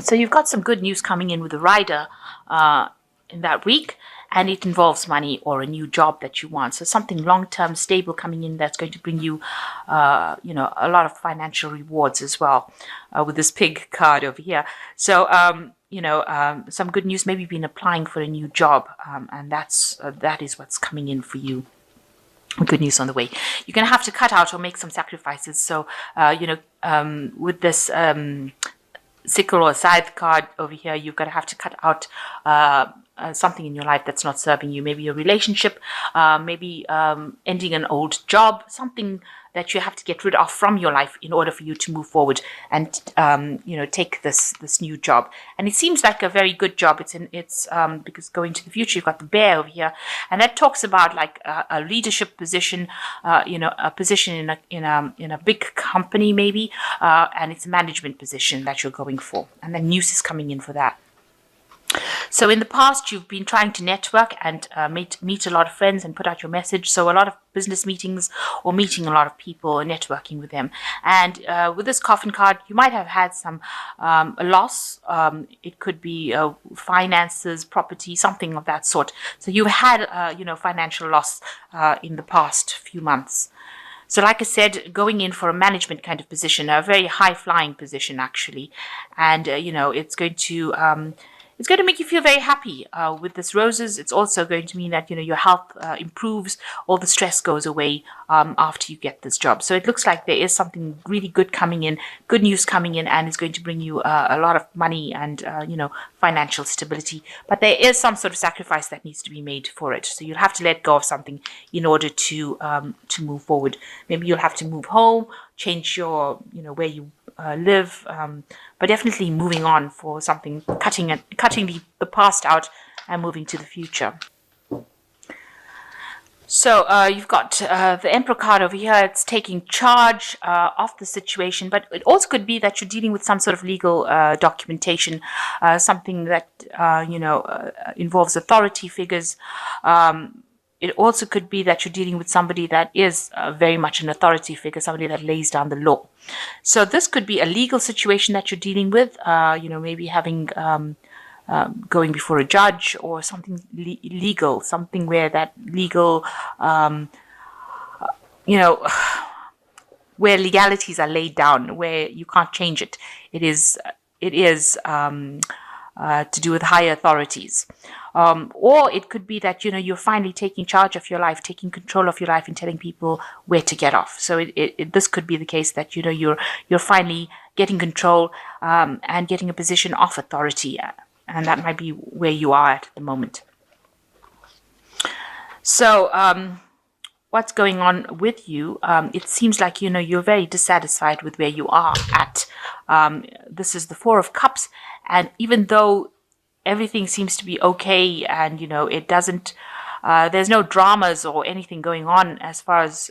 So you've got some good news coming in with the rider in that week, and it involves money or a new job that you want. So something long-term, stable coming in that's going to bring you, a lot of financial rewards as well, with this pig card over here. So, some good news. Maybe you've been applying for a new job, and that is what's coming in for you. Good news on the way. You're going to have to cut out or make some sacrifices. So, with this sickle or scythe card over here, you're going to have to cut out something in your life that's not serving you. Maybe a relationship, maybe ending an old job, something that you have to get rid of from your life in order for you to move forward and take this new job. And it seems like a very good job. It's because going to the future, you've got the bear over here, and that talks about like a leadership position, a position in a big company maybe, and it's a management position that you're going for, and then news is coming in for that. So in the past, you've been trying to network and meet a lot of friends and put out your message. So a lot of business meetings or meeting a lot of people and networking with them. And with this coffin card, you might have had some a loss. It could be finances, property, something of that sort. So you've had financial loss in the past few months. So like I said, going in for a management kind of position, a very high-flying position actually, and it's going to make you feel very happy. With this roses, it's also going to mean that your health improves, all the stress goes away after you get this job. So it looks like there is something really good coming in, good news coming in, and it's going to bring you a lot of money and financial stability. But there is some sort of sacrifice that needs to be made for it. So you'll have to let go of something in order to move forward. Maybe you'll have to move home, change your where you live, but definitely moving on for something, cutting the past out and moving to the future. So you've got the Emperor card over here. It's taking charge of the situation, but it also could be that you're dealing with some sort of legal documentation, something that involves authority figures. It also could be that you're dealing with somebody that is very much an authority figure, somebody that lays down the law. So this could be a legal situation that you're dealing with, maybe having going before a judge or something legal, something where that legal, where legalities are laid down, where you can't change it. It is to do with higher authorities. Or it could be that, you're finally taking charge of your life, taking control of your life and telling people where to get off. So this could be the case that, you're finally getting control and getting a position of authority. And that might be where you are at the moment. So what's going on with you? It seems like, you're very dissatisfied with where you are at. This is the Four of Cups. And even though everything seems to be okay and, it doesn't, there's no dramas or anything going on as far as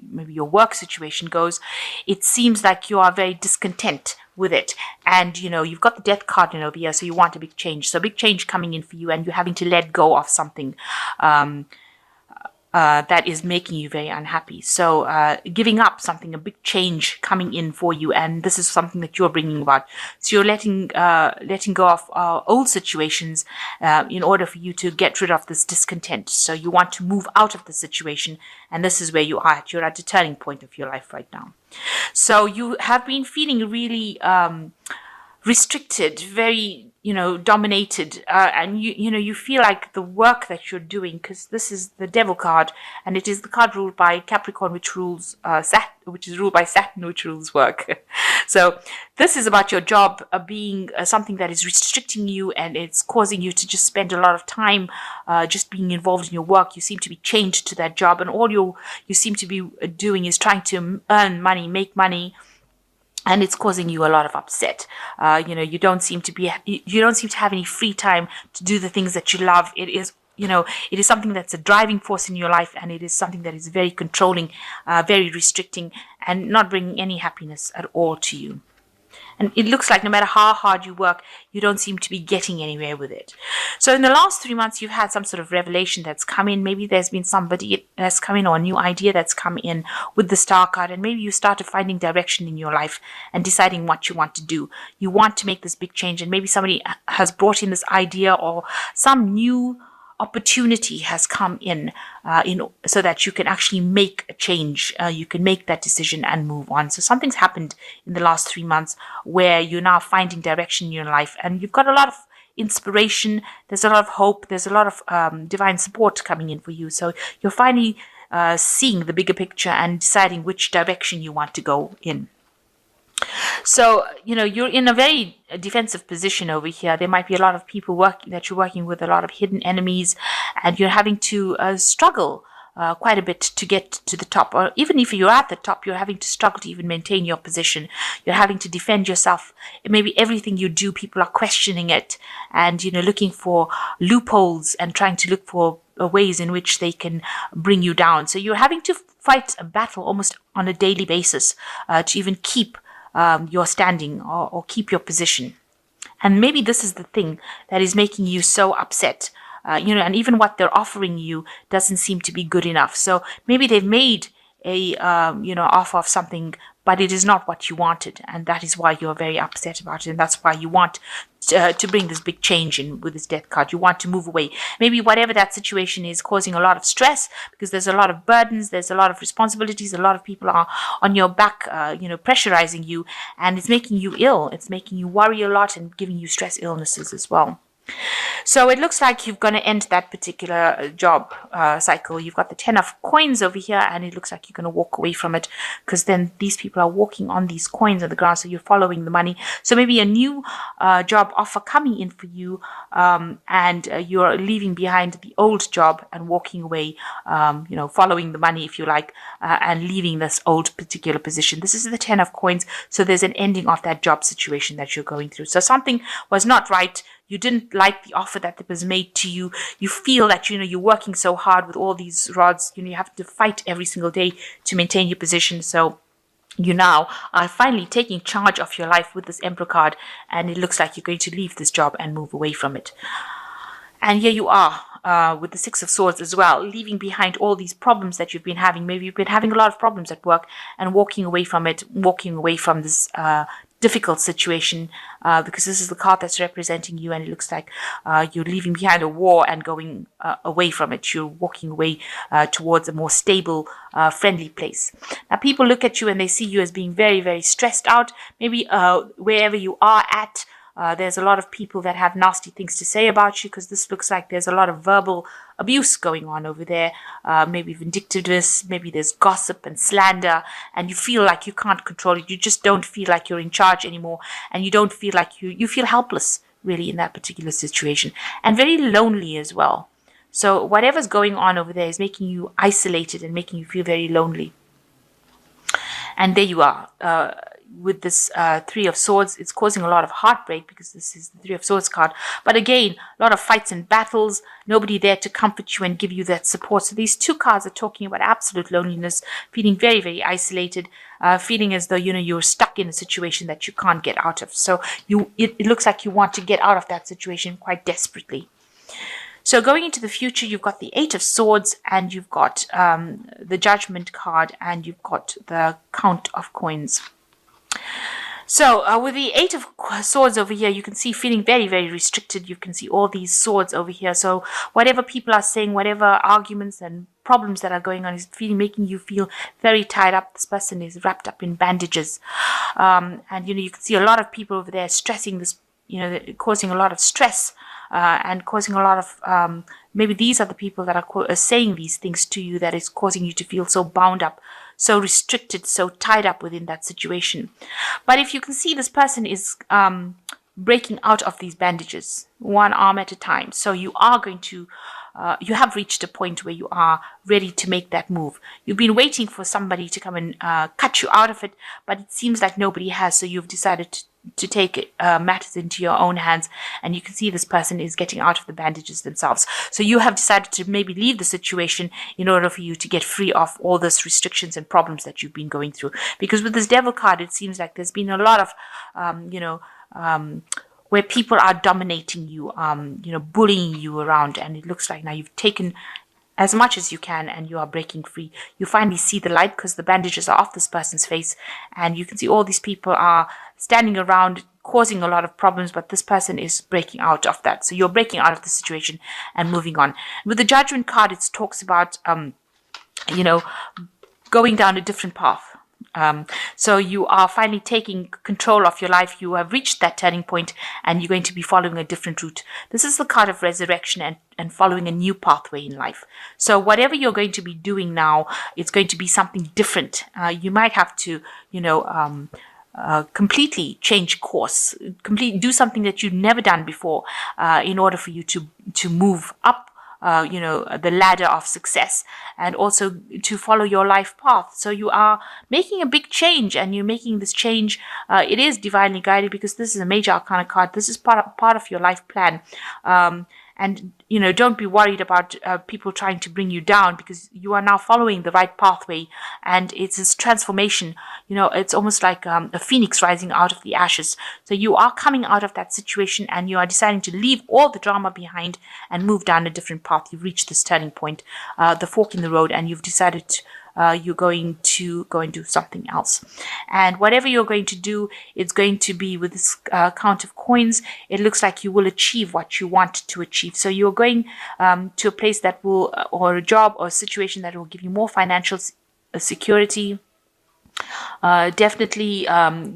maybe your work situation goes, it seems like you are very discontent with it. And, you've got the Death card over here, so you want a big change. So a big change coming in for you, and you're having to let go of something that is making you very unhappy. So giving up something, a big change coming in for you, and this is something that you're bringing about. So you're letting go of old situations in order for you to get rid of this discontent. So you want to move out of the situation, and this is where you are at. You're at the turning point of your life right now. So you have been feeling really restricted, very dominated, and you feel like the work that you're doing, because this is the Devil card, and it is the card ruled by Capricorn, which rules which is ruled by Saturn, which rules work. So this is about your job being something that is restricting you, and it's causing you to just spend a lot of time just being involved in your work. You seem to be chained to that job, and all you seem to be doing is trying to earn money, make money. And it's causing you a lot of upset. You don't seem to have any free time to do the things that you love. It is something that's a driving force in your life, and it is something that is very controlling, very restricting, and not bringing any happiness at all to you. And it looks like no matter how hard you work, you don't seem to be getting anywhere with it. So in the last 3 months, you've had some sort of revelation that's come in. Maybe there's been somebody that's come in, or a new idea that's come in with the Star card. And maybe you started finding direction in your life and deciding what you want to do. You want to make this big change. And maybe somebody has brought in this idea, or some new opportunity has come in, so that you can actually make a change. You can make that decision and move on. So something's happened in the last 3 months where you're now finding direction in your life, and you've got a lot of inspiration. There's a lot of hope. There's a lot of divine support coming in for you. So you're finally seeing the bigger picture and deciding which direction you want to go in. So, you're in a very defensive position over here. There might be a lot of people that you're working with, a lot of hidden enemies, and you're having to struggle quite a bit to get to the top. Or even if you're at the top, you're having to struggle to even maintain your position. You're having to defend yourself. Maybe everything you do, people are questioning it, and, looking for loopholes and trying to look for ways in which they can bring you down. So you're having to fight a battle almost on a daily basis to even keep your standing, or keep your position. And maybe this is the thing that is making you so upset, and even what they're offering you doesn't seem to be good enough. So maybe they've made a offer of something, but it is not what you wanted, and that is why you're very upset about it, and that's why you want to bring this big change in with this Death card. You want to move away. Maybe whatever that situation is causing a lot of stress, because there's a lot of burdens, there's a lot of responsibilities, a lot of people are on your back, pressurizing you, and it's making you ill. It's making you worry a lot and giving you stress illnesses as well. So it looks like you're going to end that particular job cycle. You've got the 10 of coins over here, and it looks like you're going to walk away from it, because then these people are walking on these coins on the ground, so you're following the money. So maybe a new job offer coming in for you, and you're leaving behind the old job and walking away, following the money, if you like, and leaving this old particular position. This is the 10 of coins, so there's an ending of that job situation that you're going through. So something was not right. You didn't like the offer that was made to you. You feel that, you're working so hard with all these rods. You have to fight every single day to maintain your position. So you now are finally taking charge of your life with this Emperor card, and it looks like you're going to leave this job and move away from it. And here you are with the Six of Swords as well, leaving behind all these problems that you've been having. Maybe you've been having a lot of problems at work and walking away from it, walking away from this difficult situation, because this is the card that's representing you, and it looks like you're leaving behind a war and going away from it. You're walking away towards a more stable, friendly place. Now, people look at you and they see you as being very, very stressed out. Maybe wherever you are at, there's a lot of people that have nasty things to say about you, because this looks like there's a lot of verbal abuse going on over there. Maybe vindictiveness, maybe there's gossip and slander, and you feel like you can't control it. You just don't feel like you're in charge anymore, and you don't feel like you feel helpless, really, in that particular situation, and very lonely as well. So whatever's going on over there is making you isolated and making you feel very lonely. And there you are. With this Three of Swords, it's causing a lot of heartbreak, because this is the Three of Swords card. But again, a lot of fights and battles, nobody there to comfort you and give you that support. So these two cards are talking about absolute loneliness, feeling very, very isolated, feeling as though, you're stuck in a situation that you can't get out of. So it looks like you want to get out of that situation quite desperately. So going into the future, you've got the Eight of Swords, and you've got the Judgment card, and you've got the Count of Coins. So with the Eight of Swords over here, you can see feeling very, very restricted. You can see all these swords over here. So whatever people are saying, whatever arguments and problems that are going on is making you feel very tied up. This person is wrapped up in bandages. And, you can see a lot of people over there stressing this, causing a lot of stress. And causing a lot of, maybe these are the people that are saying these things to you, that is causing you to feel so bound up, so restricted, so tied up within that situation. But if you can see, this person is breaking out of these bandages, one arm at a time. So you are going to, you have reached a point where you are ready to make that move. You've been waiting for somebody to come and cut you out of it, but it seems like nobody has. So you've decided take matters into your own hands, and you can see this person is getting out of the bandages themselves. So you have decided to maybe leave the situation in order for you to get free of all those restrictions and problems that you've been going through. Because with this devil card, it seems like there's been a lot of where people are dominating you, bullying you around, and it looks like now you've taken as much as you can and you are breaking free. You finally see the light because the bandages are off this person's face, and you can see all these people are standing around causing a lot of problems, but this person is breaking out of that. So you're breaking out of the situation and moving on. With the Judgment card, it talks about going down a different path. So you are finally taking control of your life. You have reached that turning point and you're going to be following a different route. This is the card of resurrection and following a new pathway in life. So whatever you're going to be doing now, it's going to be something different. You might have to, completely change course, do something that you've never done before in order for you to move up the ladder of success, and also to follow your life path. So you are making a big change, and you're making this change. It is divinely guided because this is a major arcana card. This is part of your life plan. And, don't be worried about people trying to bring you down, because you are now following the right pathway, and it's this transformation. It's almost like a phoenix rising out of the ashes. So you are coming out of that situation and you are deciding to leave all the drama behind and move down a different path. You've reached this turning point, the fork in the road, and you've decided you're going to go and do something else. And whatever you're going to do, it's going to be with this count of coins. It looks like you will achieve what you want to achieve. So you're going to a place that will, or a job or a situation that will give you more financial security, definitely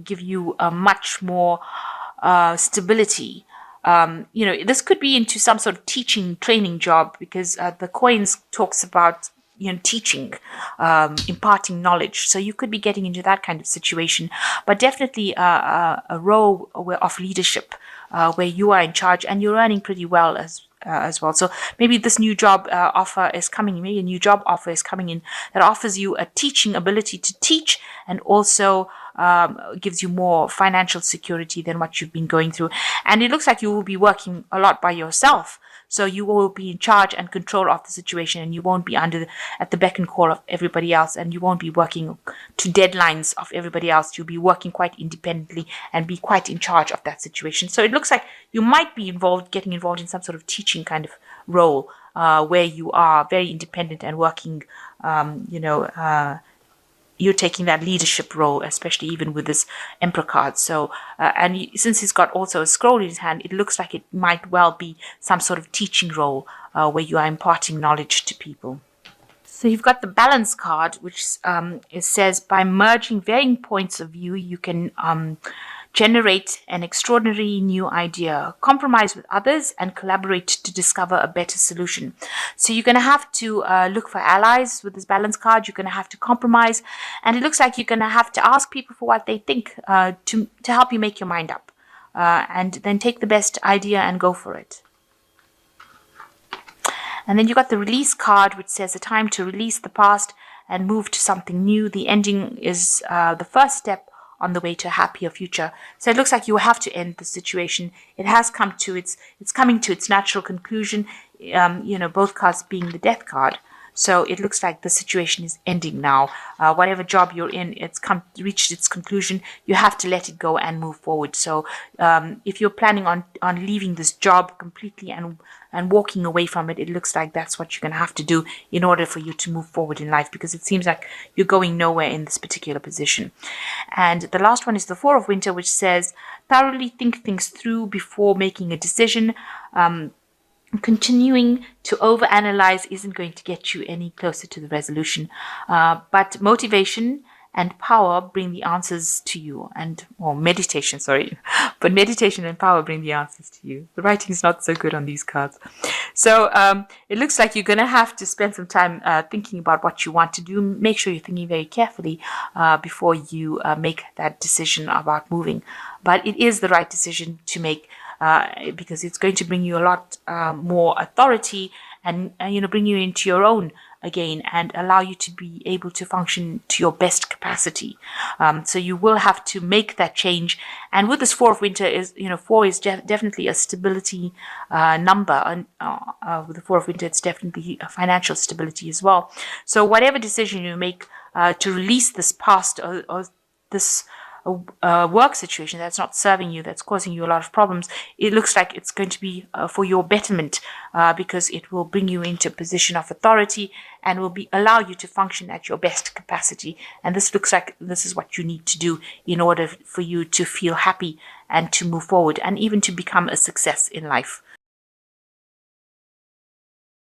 give you a much more stability. This could be into some sort of teaching, training job, because the coins talks about teaching, imparting knowledge. So you could be getting into that kind of situation, but definitely a role of leadership where you are in charge and you're earning pretty well as well. So maybe this new job offer is coming in, maybe a new job offer is coming in that offers you a teaching ability to teach, and also gives you more financial security than what you've been going through. And it looks like you will be working a lot by yourself. So you will be in charge and control of the situation, and you won't be at the beck and call of everybody else, and you won't be working to deadlines of everybody else. You'll be working quite independently and be quite in charge of that situation. So it looks like you might be getting involved in some sort of teaching kind of role where you are very independent and working, you're taking that leadership role, especially even with this Emperor card. So, since he's got also a scroll in his hand, it looks like it might well be some sort of teaching role where you are imparting knowledge to people. So you've got the Balance card, which it says, by merging varying points of view, you can generate an extraordinary new idea, compromise with others, and collaborate to discover a better solution. So you're going to have to look for allies with this Balance card. You're going to have to compromise, and it looks like you're going to have to ask people for what they think to help you make your mind up, and then take the best idea and go for it. And then you got the Release card, which says a time to release the past and move to something new. The ending is the first step on the way to a happier future. So it looks like you have to end the situation. It has come to it's coming to its natural conclusion. Both cards being the Death card. So it looks like the situation is ending now. Whatever job you're in, it's reached its conclusion. You have to let it go and move forward. So if you're planning on leaving this job completely and walking away from it, it looks like that's what you're going to have to do in order for you to move forward in life, because it seems like you're going nowhere in this particular position. And the last one is the Four of Winter, which says, thoroughly think things through before making a decision. Continuing to overanalyze isn't going to get you any closer to the resolution, but motivation and power bring the answers to you, meditation, but meditation and power bring the answers to you. The writing is not so good on these cards. So it looks like you're going to have to spend some time thinking about what you want to do. Make sure you're thinking very carefully before you make that decision about moving. But it is the right decision to make, because it's going to bring you a lot more authority and bring you into your own again and allow you to be able to function to your best capacity. So you will have to make that change. And with this Four of Winter is, 4 is definitely a stability number. And with the Four of Winter, it's definitely a financial stability as well. So whatever decision you make to release this past or this work situation that's not serving you, that's causing you a lot of problems, it looks like it's going to be for your betterment, because it will bring you into a position of authority and will allow you to function at your best capacity. And this looks like this is what you need to do in order for you to feel happy and to move forward and even to become a success in life.